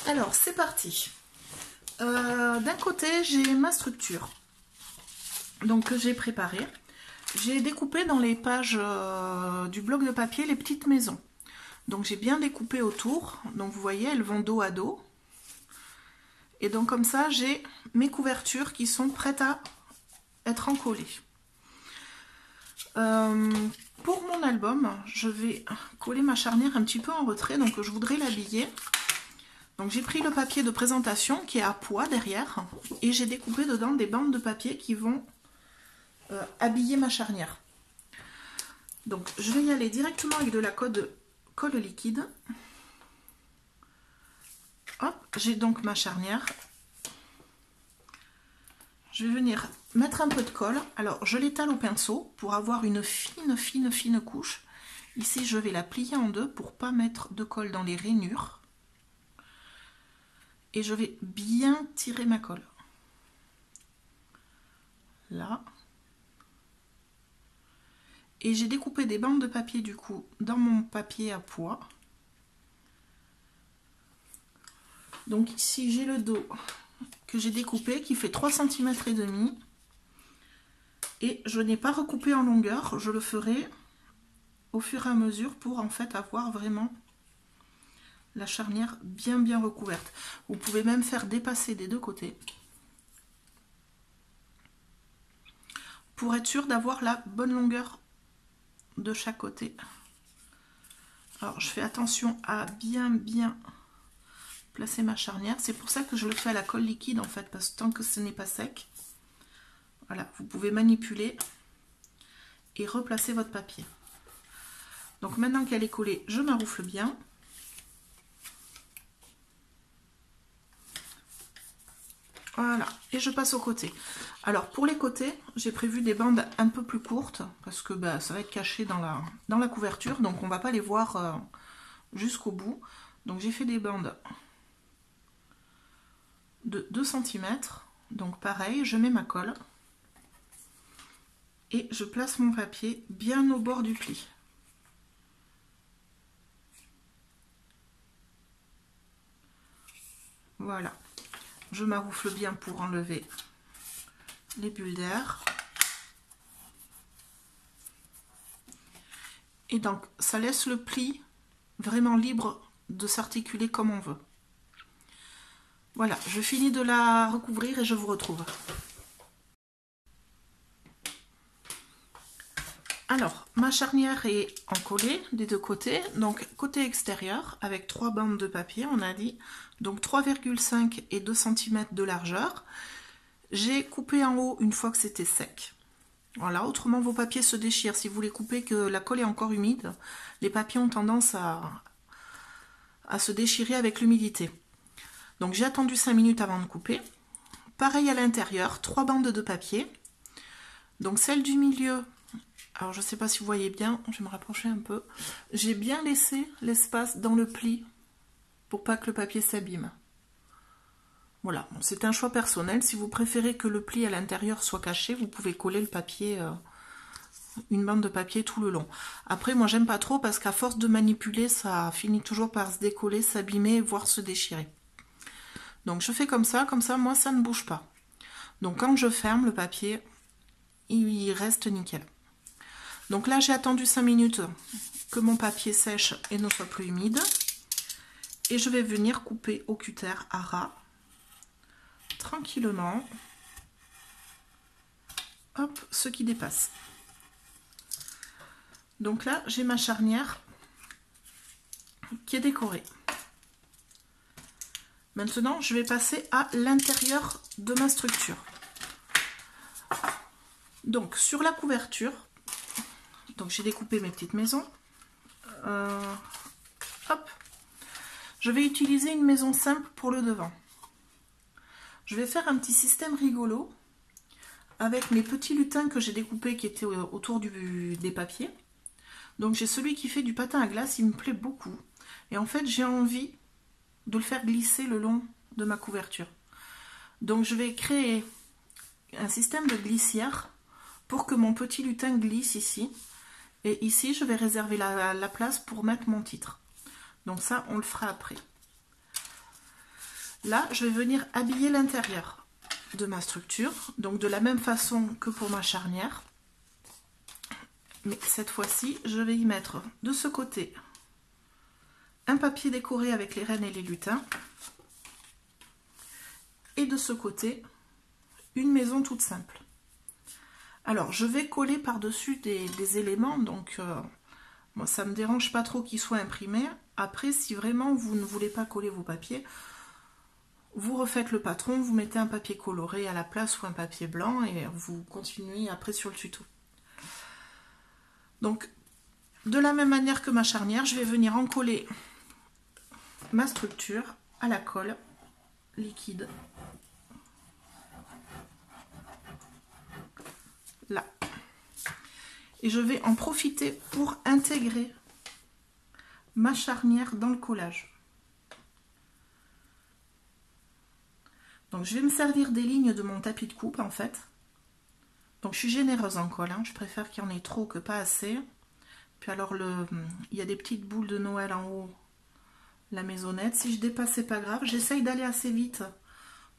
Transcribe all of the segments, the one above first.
Alors, c'est parti. D'un côté, j'ai ma structure. Donc, que j'ai préparée. J'ai découpé dans les pages du bloc de papier les petites maisons. Donc, j'ai bien découpé autour. Donc, vous voyez, elles vont dos à dos. Et donc, comme ça, j'ai mes couvertures qui sont prêtes à être encollées. Pour mon album, je vais coller ma charnière un petit peu en retrait. Donc, je voudrais l'habiller. Donc j'ai pris le papier de présentation qui est à pois derrière et j'ai découpé dedans des bandes de papier qui vont habiller ma charnière. Donc je vais y aller directement avec de la colle liquide. Hop, j'ai donc ma charnière. Je vais venir mettre un peu de colle. Alors je l'étale au pinceau pour avoir une fine couche. Ici je vais la plier en deux pour ne pas mettre de colle dans les rainures. Et je vais bien tirer ma colle. Là. Et j'ai découpé des bandes de papier du coup dans mon papier à pois. Donc ici j'ai le dos que j'ai découpé qui fait 3,5 cm. Et je n'ai pas recoupé en longueur, je le ferai au fur et à mesure pour en fait avoir vraiment la charnière bien recouverte. Vous pouvez même faire dépasser des deux côtés pour être sûr d'avoir la bonne longueur de chaque côté. Alors je fais attention à bien placer ma charnière. C'est pour ça que je le fais à la colle liquide en fait, parce que tant que ce n'est pas sec, voilà, vous pouvez manipuler et replacer votre papier. Donc maintenant qu'elle est collée, je maroufle bien. Voilà, et je passe au côté. Alors pour les côtés, j'ai prévu des bandes un peu plus courtes parce que ça va être caché dans la couverture, donc on va pas les voir jusqu'au bout. Donc j'ai fait des bandes de 2 cm. Donc pareil, je mets ma colle et je place mon papier bien au bord du pli. Voilà. Je maroufle bien pour enlever les bulles d'air. Et donc, ça laisse le pli vraiment libre de s'articuler comme on veut. Voilà, je finis de la recouvrir et je vous retrouve. Alors, ma charnière est encollée des deux côtés. Donc, côté extérieur, avec 3 bandes de papier, on a dit. Donc, 3,5 et 2 cm de largeur. J'ai coupé en haut une fois que c'était sec. Voilà, autrement vos papiers se déchirent. Si vous les coupez que la colle est encore humide, les papiers ont tendance à se déchirer avec l'humidité. Donc, j'ai attendu 5 minutes avant de couper. Pareil à l'intérieur, 3 bandes de papier. Donc, celle du milieu... Alors, je ne sais pas si vous voyez bien, je vais me rapprocher un peu. J'ai bien laissé l'espace dans le pli pour pas que le papier s'abîme. Voilà, bon, c'est un choix personnel. Si vous préférez que le pli à l'intérieur soit caché, vous pouvez coller le papier, une bande de papier tout le long. Après, moi, j'aime pas trop parce qu'à force de manipuler, ça finit toujours par se décoller, s'abîmer, voire se déchirer. Donc, je fais comme ça, moi, ça ne bouge pas. Donc, quand je ferme le papier, il reste nickel. Donc là, j'ai attendu 5 minutes que mon papier sèche et ne soit plus humide. Et je vais venir couper au cutter à ras, tranquillement. Hop, ce qui dépasse. Donc là, j'ai ma charnière qui est décorée. Maintenant, je vais passer à l'intérieur de ma structure. Donc, sur la couverture, donc j'ai découpé mes petites maisons. Hop. Je vais utiliser une maison simple pour le devant. Je vais faire un petit système rigolo avec mes petits lutins que j'ai découpés qui étaient autour des papiers. Donc j'ai celui qui fait du patin à glace, il me plaît beaucoup. Et en fait, j'ai envie de le faire glisser le long de ma couverture. Donc je vais créer un système de glissière pour que mon petit lutin glisse ici. Et ici, je vais réserver la place pour mettre mon titre. Donc ça, on le fera après. Là, je vais venir habiller l'intérieur de ma structure, donc de la même façon que pour ma charnière. Mais cette fois-ci, je vais y mettre de ce côté un papier décoré avec les rennes et les lutins. Et de ce côté, une maison toute simple. Alors, je vais coller par-dessus des éléments, donc moi, ça ne me dérange pas trop qu'ils soient imprimés. Après, si vraiment vous ne voulez pas coller vos papiers, vous refaites le patron, vous mettez un papier coloré à la place ou un papier blanc et vous continuez après sur le tuto. Donc, de la même manière que ma charnière, je vais venir en coller ma structure à la colle liquide. Là. Et je vais en profiter pour intégrer ma charnière dans le collage. Donc je vais me servir des lignes de mon tapis de coupe en fait. Donc je suis généreuse en colle, hein. Je préfère qu'il y en ait trop que pas assez. Puis alors il y a des petites boules de Noël en haut, la maisonnette. Si je dépasse, c'est pas grave. J'essaye d'aller assez vite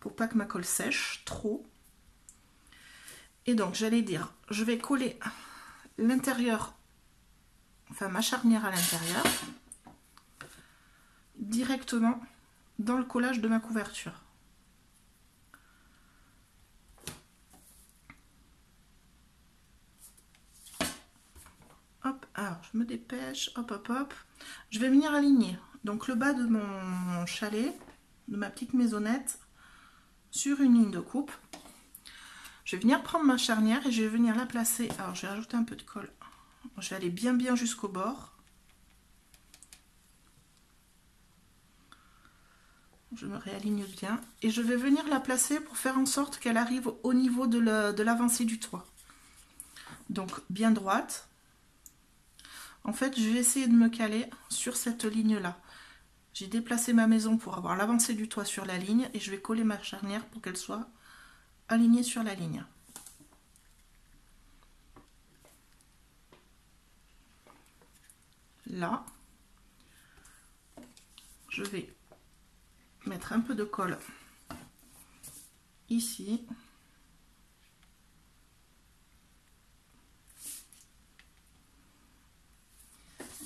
pour pas que ma colle sèche trop. Et donc j'allais dire, je vais coller l'intérieur, enfin ma charnière à l'intérieur, directement dans le collage de ma couverture. Hop, alors je me dépêche, hop hop hop. Je vais venir aligner donc le bas de mon chalet, de ma petite maisonnette, sur une ligne de coupe. Je vais venir prendre ma charnière et je vais venir la placer. Alors je vais rajouter un peu de colle. Je vais aller bien jusqu'au bord. Je me réaligne bien et je vais venir la placer pour faire en sorte qu'elle arrive au niveau de l'avancée du toit. Donc bien droite. En fait, je vais essayer de me caler sur cette ligne-là. J'ai déplacé ma maison pour avoir l'avancée du toit sur la ligne et je vais coller ma charnière pour qu'elle soit alignée sur la ligne. Là, je vais mettre un peu de colle ici.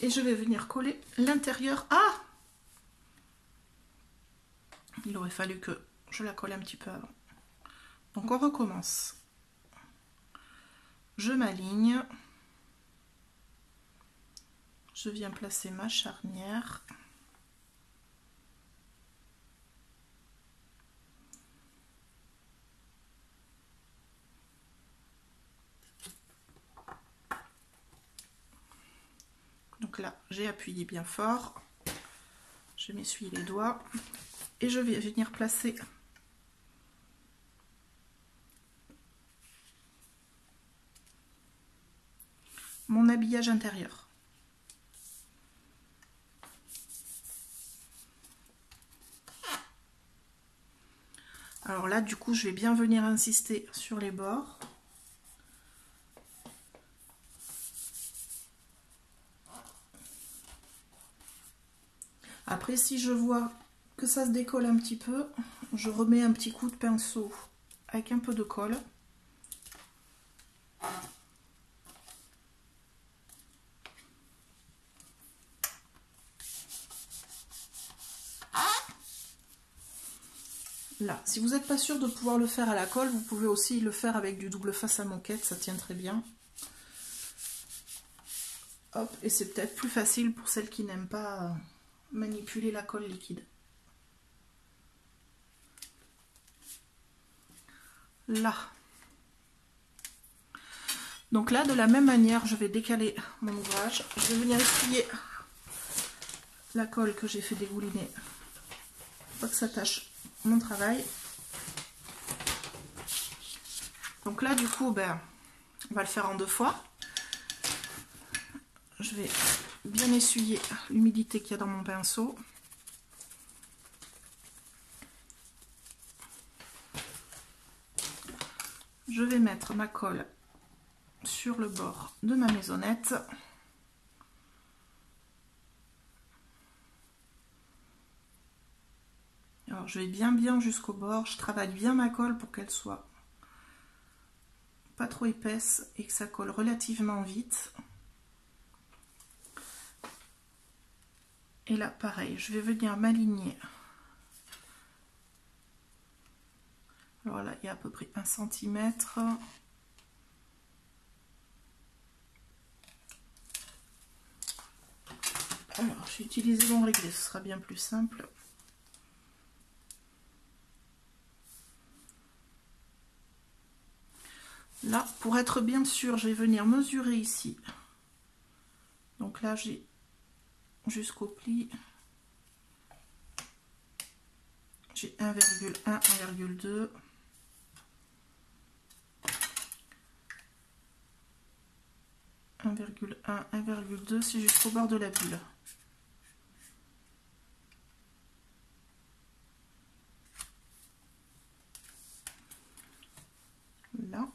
Et je vais venir coller l'intérieur. Ah! Il aurait fallu que je la colle un petit peu avant. Donc on recommence. Je m'aligne. Je viens placer ma charnière. Donc là, j'ai appuyé bien fort. Je m'essuie les doigts. Et je vais venir placer mon habillage intérieur. Alors là, du coup, je vais bien venir insister sur les bords. Après, si je vois que ça se décolle un petit peu, je remets un petit coup de pinceau avec un peu de colle. Là, si vous n'êtes pas sûr de pouvoir le faire à la colle, vous pouvez aussi le faire avec du double face à moquette, ça tient très bien. Hop, et c'est peut-être plus facile pour celles qui n'aiment pas manipuler la colle liquide. Là. Donc là, de la même manière, je vais décaler mon ouvrage. Je vais venir essuyer la colle que j'ai fait dégouliner. Faut pas que ça tâche mon travail. Donc là, du coup, ben, on va le faire en 2 fois. Je vais bien essuyer l'humidité qu'il y a dans mon pinceau. Je vais mettre ma colle sur le bord de ma maisonnette. Alors Alors je vais bien jusqu'au bord, je travaille bien ma colle pour qu'elle soit pas trop épaisse et que ça colle relativement vite. Et là pareil, je vais venir m'aligner. Alors là il y a à peu près 1 cm. Alors j'ai utilisé mon réglé, ce sera bien plus simple. Là, pour être bien sûr, je vais venir mesurer ici. Donc là, j'ai jusqu'au pli. J'ai 1,1, 1,2. 1,1, 1,2, c'est jusqu'au bord de la bulle. Là.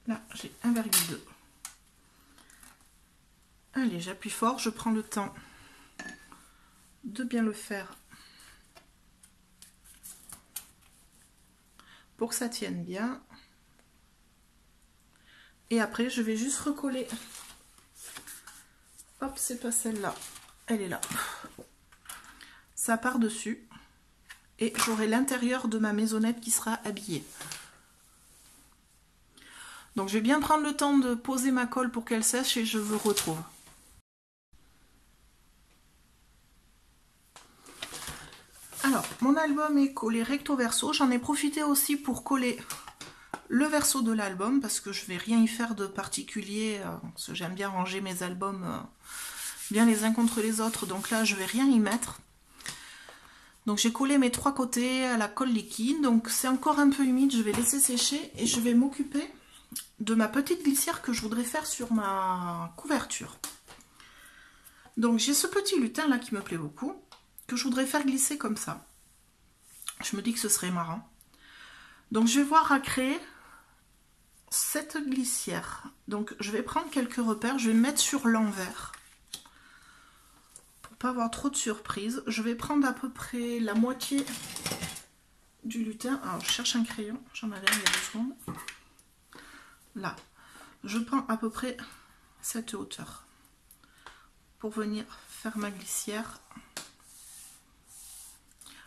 Là, j'ai 1,2. Allez, j'appuie fort, je prends le temps de bien le faire pour que ça tienne bien. Et après, je vais juste recoller. Hop, c'est pas celle-là, elle est là. Ça part dessus. Et j'aurai l'intérieur de ma maisonnette qui sera habillée. Donc je vais bien prendre le temps de poser ma colle pour qu'elle sèche et je vous retrouve. Alors, mon album est collé recto verso. J'en ai profité aussi pour coller le verso de l'album parce que je vais rien y faire de particulier. Parce que j'aime bien ranger mes albums bien les uns contre les autres. Donc là, je vais rien y mettre. Donc j'ai collé mes 3 côtés à la colle liquide. Donc c'est encore un peu humide. Je vais laisser sécher et je vais m'occuper de ma petite glissière que je voudrais faire sur ma couverture. Donc j'ai ce petit lutin là qui me plaît beaucoup, que je voudrais faire glisser comme ça. Je me dis que ce serait marrant. Donc je vais voir à créer cette glissière. Donc je vais prendre quelques repères, je vais me mettre sur l'envers. Pour pas avoir trop de surprises, je vais prendre à peu près la moitié du lutin. Alors je cherche un crayon, j'en avais un il y a 2 secondes. Là, je prends à peu près cette hauteur pour venir faire ma glissière.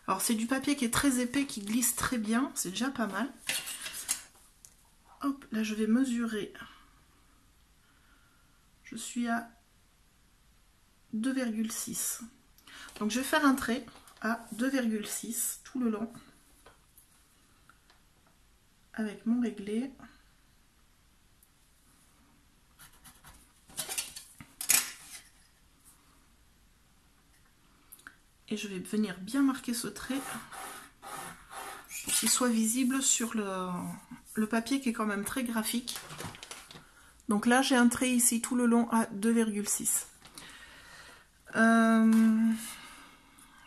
Alors c'est du papier qui est très épais, qui glisse très bien, c'est déjà pas mal. Hop, là je vais mesurer. Je suis à 2,6. Donc je vais faire un trait à 2,6 tout le long avec mon réglé. Et je vais venir bien marquer ce trait pour qu'il soit visible sur le papier qui est quand même très graphique. Donc là j'ai un trait ici tout le long à 2,6.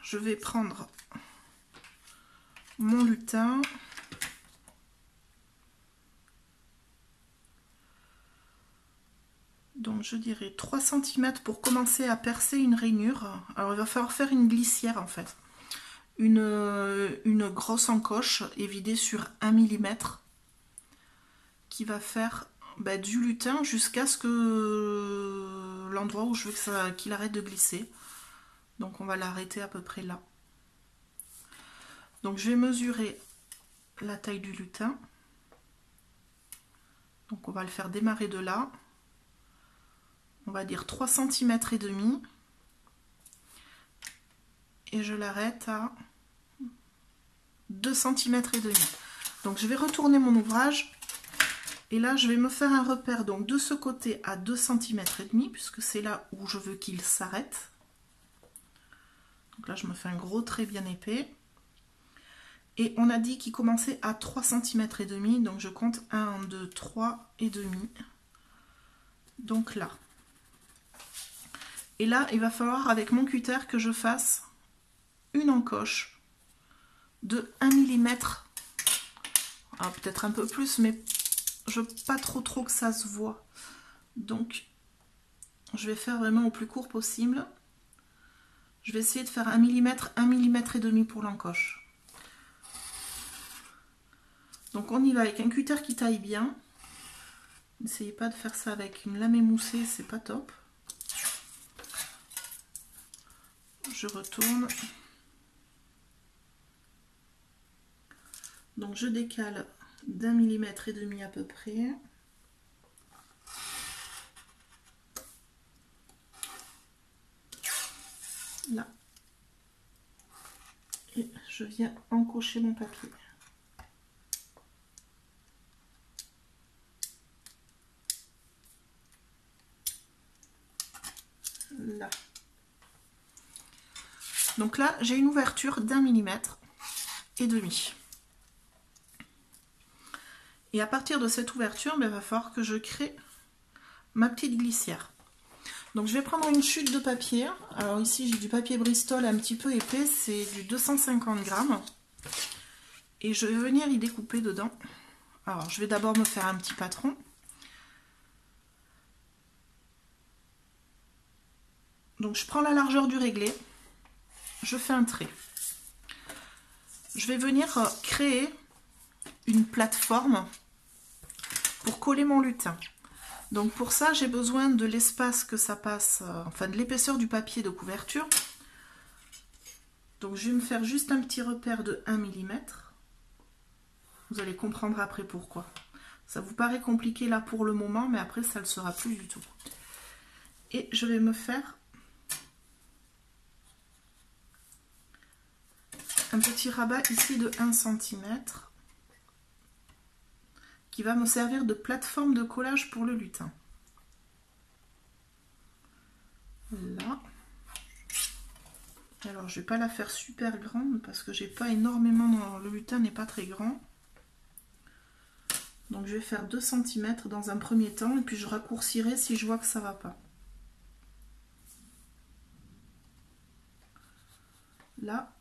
Je vais prendre mon lutin. Donc je dirais 3 cm pour commencer à percer une rainure. Alors il va falloir faire une glissière en fait. Une grosse encoche et vider sur 1 mm qui va faire du lutin jusqu'à ce que l'endroit où je veux qu'il arrête de glisser. Donc on va l'arrêter à peu près là. Donc je vais mesurer la taille du lutin. Donc on va le faire démarrer de là. On va dire 3 cm et demi. Et je l'arrête à 2 cm et demi. Donc je vais retourner mon ouvrage. Et là je vais me faire un repère donc de ce côté à 2 cm et demi, puisque c'est là où je veux qu'il s'arrête. Donc là je me fais un gros trait bien épais. Et on a dit qu'il commençait à 3 cm et demi. Donc je compte 1, 2, 3 et demi. Donc là. Et là, il va falloir avec mon cutter que je fasse une encoche de 1 mm. Alors peut-être un peu plus, mais je veux pas trop que ça se voit. Donc, je vais faire vraiment au plus court possible. Je vais essayer de faire 1 mm, 1 mm et demi pour l'encoche. Donc on y va avec un cutter qui taille bien. N'essayez pas de faire ça avec une lame émoussée, c'est pas top. Je retourne. Donc je décale d'1 mm et demi à peu près. Là. Et je viens encocher mon papier. Là. Donc là, j'ai une ouverture d'1 mm et demi. Et à partir de cette ouverture, il va falloir que je crée ma petite glissière. Donc je vais prendre une chute de papier. Alors ici, j'ai du papier Bristol un petit peu épais, c'est du 250 grammes. Et je vais venir y découper dedans. Alors je vais d'abord me faire un petit patron. Donc je prends la largeur du réglé. Je fais un trait. Je vais venir créer une plateforme pour coller mon lutin. Donc pour ça, j'ai besoin de l'espace que ça passe, enfin de l'épaisseur du papier de couverture. Donc je vais me faire juste un petit repère de 1 mm. Vous allez comprendre après pourquoi. Ça vous paraît compliqué là pour le moment, mais après ça ne le sera plus du tout. Et je vais me faire un petit rabat ici de 1 cm qui va me servir de plateforme de collage pour le lutin. Là. Alors je vais pas la faire super grande parce que j'ai pas énormément, le lutin n'est pas très grand. Donc je vais faire 2 cm dans un premier temps et puis je raccourcirai si je vois que ça va pas. Là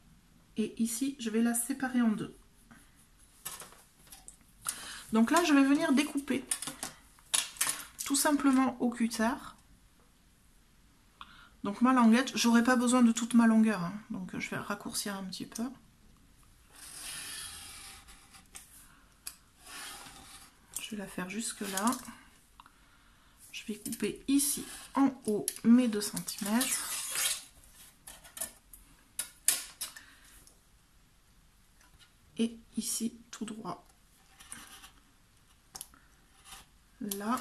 et ici je vais la séparer en deux. Donc là je vais venir découper tout simplement au cutter. Donc ma languette, j'aurai pas besoin de toute ma longueur, hein, donc je vais raccourcir un petit peu. Je vais la faire jusque là. Je vais couper ici en haut mes 2 cm. Et ici tout droit. Là.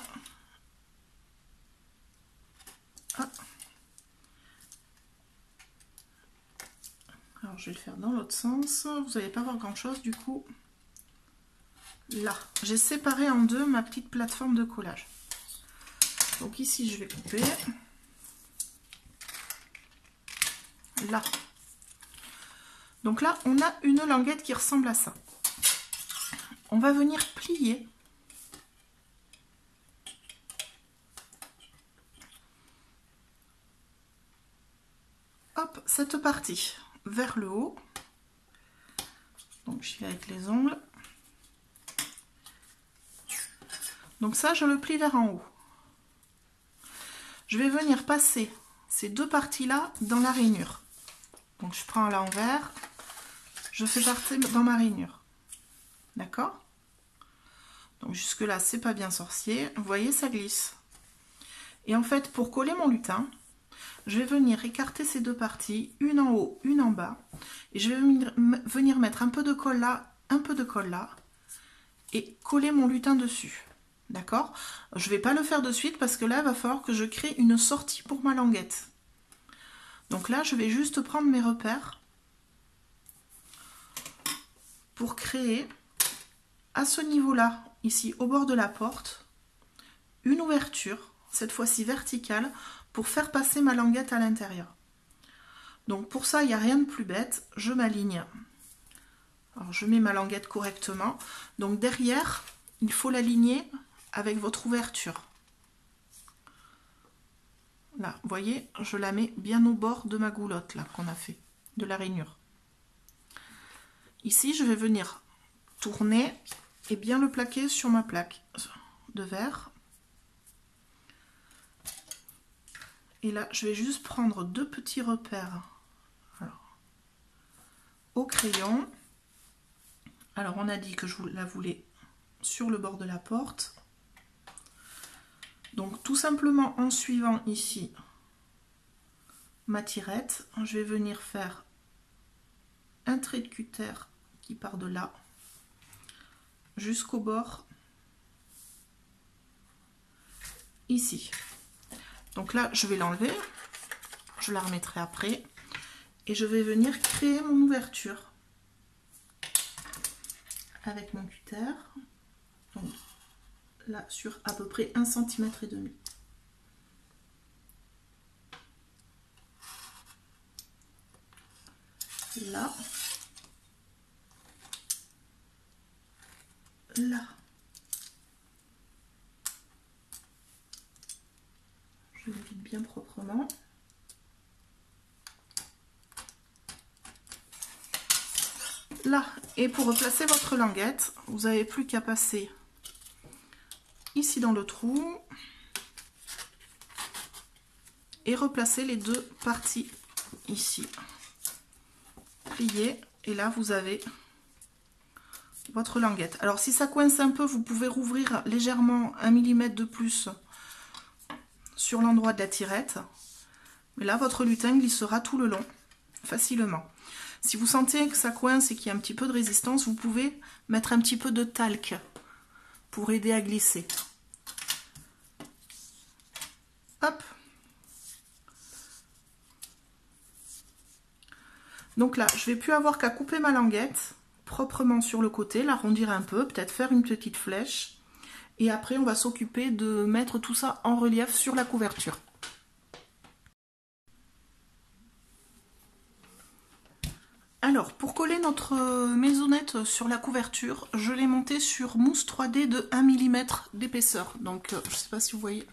Ah. Alors je vais le faire dans l'autre sens. Vous n'allez pas voir grand chose du coup. Là, j'ai séparé en deux ma petite plateforme de collage. Donc ici je vais couper. Là. Donc là on a une languette qui ressemble à ça. On va venir plier. Hop, cette partie vers le haut. Donc je vais avec les ongles. Donc ça, je le plie vers en haut. Je vais venir passer ces deux parties-là dans la rainure. Donc je prends à l'envers, je fais partir dans ma rainure. D'accord? Donc jusque là, c'est pas bien sorcier. Vous voyez, ça glisse. Et en fait, pour coller mon lutin, je vais venir écarter ces deux parties, une en haut, une en bas. Et je vais venir mettre un peu de colle là, un peu de colle là. Et coller mon lutin dessus. D'accord? Je ne vais pas le faire de suite parce que là, il va falloir que je crée une sortie pour ma languette. Donc là, je vais juste prendre mes repères pour créer à ce niveau-là, ici au bord de la porte, une ouverture, cette fois-ci verticale, pour faire passer ma languette à l'intérieur. Donc pour ça, il n'y a rien de plus bête, je m'aligne. Alors je mets ma languette correctement. Donc derrière, il faut l'aligner avec votre ouverture. Là, vous voyez, je la mets bien au bord de ma goulotte là qu'on a fait, de la rainure. Ici, je vais venir tourner et bien le plaquer sur ma plaque de verre. Et là, je vais juste prendre 2 petits repères. Alors, au crayon. Alors, on a dit que je la voulais sur le bord de la porte. Donc, tout simplement en suivant ici ma tirette, je vais venir faire un trait de cutter qui part de là jusqu'au bord ici. Donc là, je vais l'enlever, je la remettrai après et je vais venir créer mon ouverture avec mon cutter. Donc là, sur à peu près 1,5 cm. Là, là, je le vide bien proprement. Là, et pour replacer votre languette, vous n'avez plus qu'à passer ici dans le trou et replacer les 2 parties ici. Plier, et là vous avez votre languette. Alors si ça coince un peu, vous pouvez rouvrir légèrement 1 mm de plus sur l'endroit de la tirette, mais là votre lutin glissera tout le long facilement. Si vous sentez que ça coince et qu'il y a un petit peu de résistance, vous pouvez mettre un petit peu de talc pour aider à glisser. Hop. Donc là, je vais plus avoir qu'à couper ma languette proprement sur le côté, l'arrondir un peu, peut-être faire une petite flèche. Et après, on va s'occuper de mettre tout ça en relief sur la couverture. Alors, pour coller notre maisonnette sur la couverture, je l'ai montée sur mousse 3D de 1 mm d'épaisseur. Donc, je ne sais pas si vous voyez,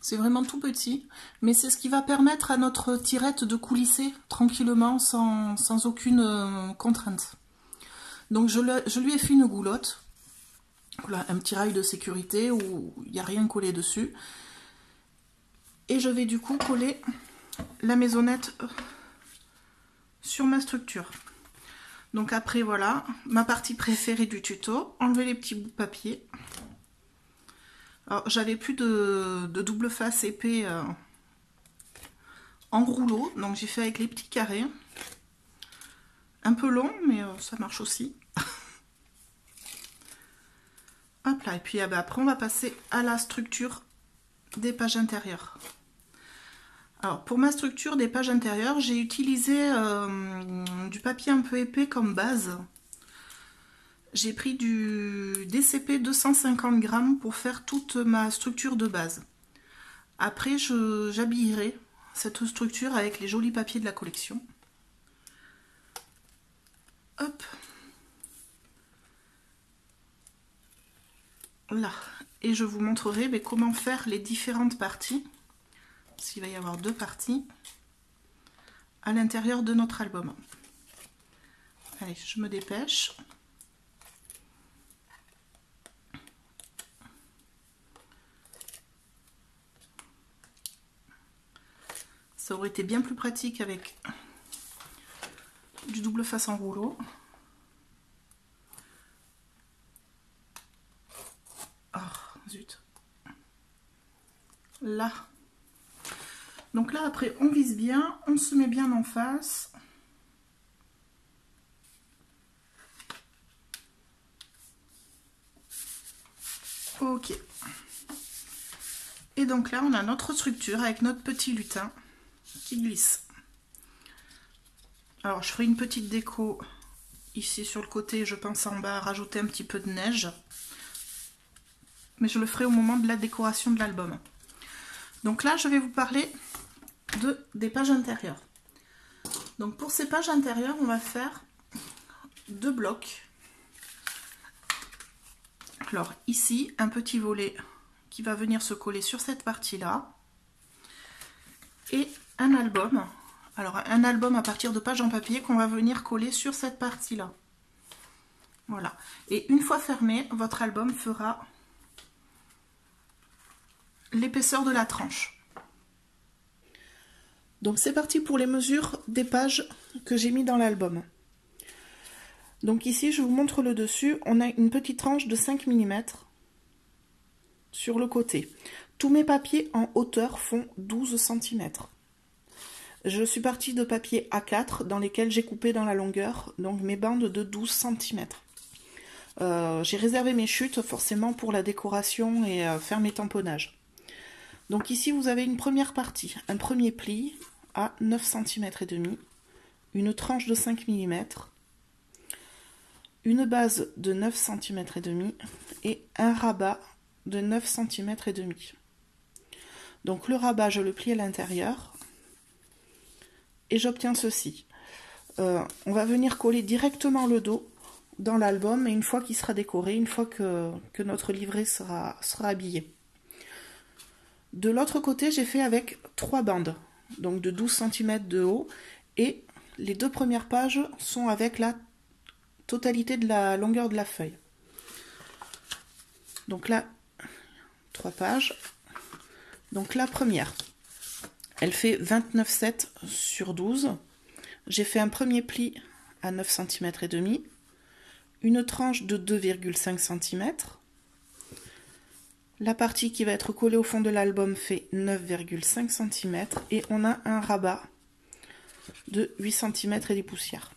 c'est vraiment tout petit, mais c'est ce qui va permettre à notre tirette de coulisser tranquillement, sans aucune contrainte. Donc, je lui ai fait une goulotte, voilà, un petit rail de sécurité où il n'y a rien collé dessus. Et je vais du coup coller la maisonnette sur ma structure. Donc après, voilà, ma partie préférée du tuto, enlever les petits bouts de papier. Alors, j'avais plus de double face épais en rouleau, donc j'ai fait avec les petits carrés. Un peu long, mais ça marche aussi. Hop là, et puis après, on va passer à la structure des pages intérieures. Alors, pour ma structure des pages intérieures, j'ai utilisé du papier un peu épais comme base. J'ai pris du DCP 250 grammes pour faire toute ma structure de base. Après, j'habillerai cette structure avec les jolis papiers de la collection. Hop. Là. Et je vous montrerai comment faire les différentes parties. Parce qu'il va y avoir 2 parties à l'intérieur de notre album. Allez, je me dépêche. Ça aurait été bien plus pratique avec du double face en rouleau. Oh, zut. Là. Donc là, après, on vise bien, on se met bien en face. Ok. Et donc là, on a notre structure avec notre petit lutin qui glisse. Alors, je ferai une petite déco ici sur le côté, je pense en bas, rajouter un petit peu de neige. Mais je le ferai au moment de la décoration de l'album. Donc là, je vais vous parler des pages intérieures. Donc pour ces pages intérieures, on va faire 2 blocs. Alors ici, un petit volet qui va venir se coller sur cette partie-là. Et un album. Alors un album à partir de pages en papier qu'on va venir coller sur cette partie-là. Voilà. Et une fois fermé, votre album fera l'épaisseur de la tranche. Donc c'est parti pour les mesures des pages que j'ai mis dans l'album. Donc ici, je vous montre le dessus. On a une petite tranche de 5 mm sur le côté. Tous mes papiers en hauteur font 12 cm. Je suis partie de papier A4 dans lesquels j'ai coupé dans la longueur, donc mes bandes de 12 cm. J'ai réservé mes chutes forcément pour la décoration et faire mes tamponnages. Donc ici vous avez une première partie, un premier pli à 9 cm et demi, une tranche de 5 mm, une base de 9 cm et demi et un rabat de 9 cm et demi. Donc le rabat je le plie à l'intérieur et j'obtiens ceci. On va venir coller directement le dos dans l'album et une fois qu'il sera décoré, une fois que notre livret sera habillé. De l'autre côté, j'ai fait avec 3 bandes, donc de 12 cm de haut, et les 2 premières pages sont avec la totalité de la longueur de la feuille. Donc là, 3 pages. Donc la première, elle fait 29,7 sur 12. J'ai fait un premier pli à 9 cm et demi, une tranche de 2,5 cm. La partie qui va être collée au fond de l'album fait 9,5 cm et on a un rabat de 8 cm et des poussières.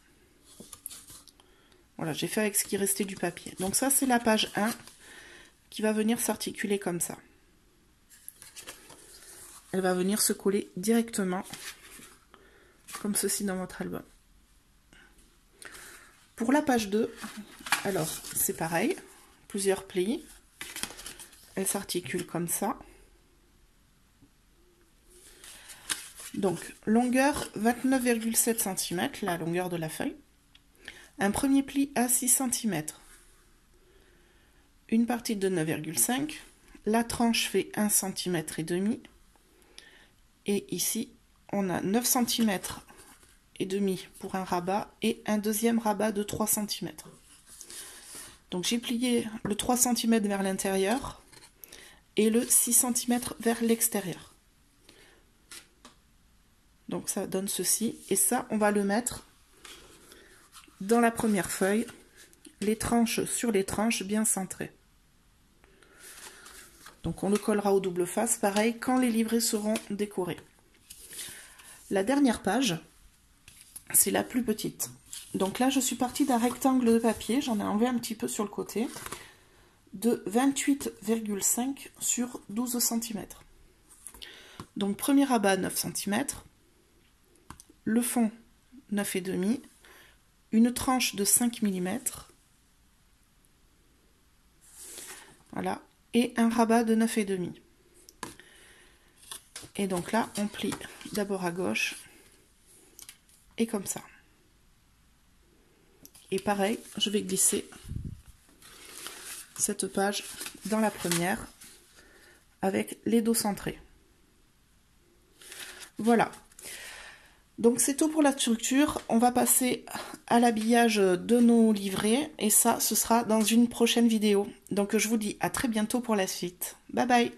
Voilà, j'ai fait avec ce qui restait du papier. Donc ça, c'est la page 1 qui va venir s'articuler comme ça. Elle va venir se coller directement comme ceci dans votre album. Pour la page 2, alors c'est pareil, plusieurs plis. Elle s'articule comme ça. Donc, longueur 29,7 cm, la longueur de la feuille. Un premier pli à 6 cm. Une partie de 9,5. La tranche fait 1 cm et demi. Et ici, on a 9 cm et demi pour un rabat et un deuxième rabat de 3 cm. Donc, j'ai plié le 3 cm vers l'intérieur et le 6 cm vers l'extérieur. Donc ça donne ceci, et ça on va le mettre dans la première feuille, les tranches sur les tranches bien centrées. Donc on le collera au double face, pareil, quand les livrets seront décorés. La dernière page, c'est la plus petite. Donc là je suis partie d'un rectangle de papier, j'en ai enlevé un petit peu sur le côté, de 28,5 sur 12 cm. Donc premier rabat 9 cm, le fond 9,5, une tranche de 5 mm, voilà, et un rabat de 9,5. Et donc là on plie d'abord à gauche et comme ça. Et pareil, je vais glisser cette page dans la première avec les dos centrés. Voilà. Donc c'est tout pour la structure. On va passer à l'habillage de nos livrets et ça, ce sera dans une prochaine vidéo. Donc je vous dis à très bientôt pour la suite. Bye bye!